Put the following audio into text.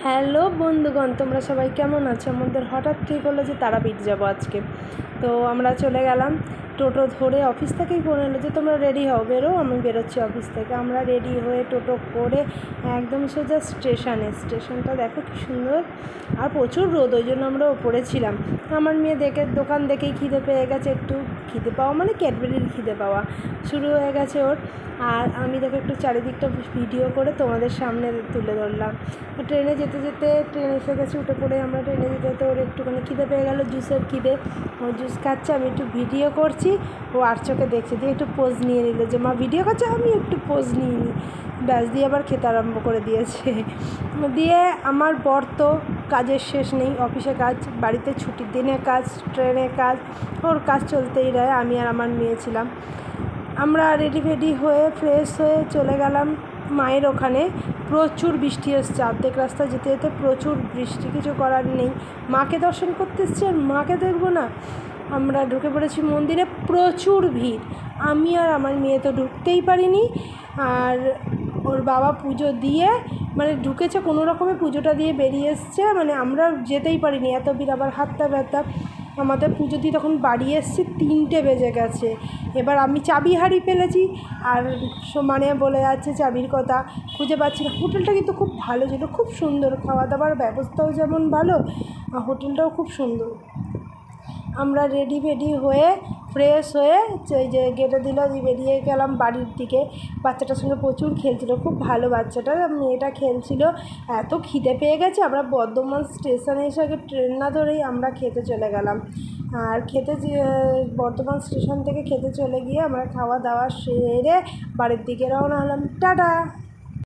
Hello বন্ধুগণ, তোমরা সবাই কেমন আছো? আমাদের হঠাৎ ঠিক হলো যে তারাপীঠ যাবো আজকে। তো আমরা চলে গেলাম টোটো ধরে। অফিস থেকেই ফোন এলো যে তোমরা রেডি হও, বেরো। আমি বেরোচ্ছি অফিস থেকে। আমরা রেডি হয়ে টোটো করে একদম সোজা স্টেশনটা দেখো কি সুন্দর, আর প্রচুর রোদ, ওই জন্য আমরা ওপরে ছিলাম। আমার মেয়ে দোকান দেখেই খিদে পেয়ে গেছে, একটু খিদে পাওয়া মানে ক্যাডবেরির খিদে পাওয়া শুরু হয়ে গেছে ওর। আর আমি দেখো একটু চারিদিকটা ভিডিও করে তোমাদের সামনে তুলে ধরলাম। ট্রেনে যেতে ট্রেন এসে গেছে, উঠে পড়ে আমরা ট্রেনে যেতে ওর একটুখানি খিদে পেয়ে গেলো, জুসের খিদে। ও জুস খাচ্ছে, আমি একটু ভিডিও করছি, ও আর চোখে দেখছে, দিয়ে একটু পোজ নিয়ে নিল যে মা ভিডিও করছে, আমি একটু পোজ নিয়ে নিই। ব্যাস, দিয়ে আবার খেতে আরম্ভ করে দিয়েছে। দিয়ে আমার বর তো কাজের শেষ নেই, অফিসে কাজ, বাড়িতে ছুটির দিনে কাজ, ট্রেনে কাজ, ওর কাজ চলতেই রয়। আমি আর আমার মেয়ে ছিলাম। আমরা রেডি হয়ে ফ্রেশ হয়ে চলে গেলাম মায়ের ওখানে। প্রচুর বৃষ্টি এসছে, অর্ধেক রাস্তা যেতে যেতে প্রচুর বৃষ্টি, কিছু করার নেই। মাকে দর্শন করতে এসছি আর মাকে দেখবো না? আমরা ঢুকে পড়েছি মন্দিরে, প্রচুর ভিড়। আমি আর আমার মেয়ে তো ঢুকতেই পারিনি। আর ওর বাবা পুজো দিয়ে মানে ঢুকেছে কোনো রকমে, পুজোটা দিয়ে বেরিয়ে এসছে, মানে আমরা যেতেই পারিনি, এত ভিড়। আবার হাতটা ব্যথা। আমাদের পুজো দিয়ে তখন বাড়ি এসেছি 3টে বেজে গেছে। এবার আমি চাবি হারিয়ে ফেলেছি, আর মানে বলে যাচ্ছে চাবির কথা, খুঁজে পাচ্ছি না। হোটেলটা কিন্তু খুব ভালো ছিল, খুব সুন্দর, খাওয়া দাওয়ার ব্যবস্থাও যেমন ভালো, হোটেলটাও খুব সুন্দর। আমরা রেডি হয়ে ফ্রেশ হয়ে ওই যে গেটে দিল, বেরিয়ে গেলাম বাড়ির দিকে। বাচ্চাটার সঙ্গে প্রচুর খেলছিল, খুব ভালো বাচ্চাটা, মেয়েটা খেলছিল। এত খিদে পেয়ে গেছে, আমরা বর্ধমান স্টেশনে এসে আগে ট্রেন না ধরেই আমরা খেতে চলে গেলাম। আর বর্ধমান স্টেশন থেকে খেতে চলে গিয়ে আমরা খাওয়া দাওয়া সেরে বাড়ির দিকে রওনা হলাম। টাটা।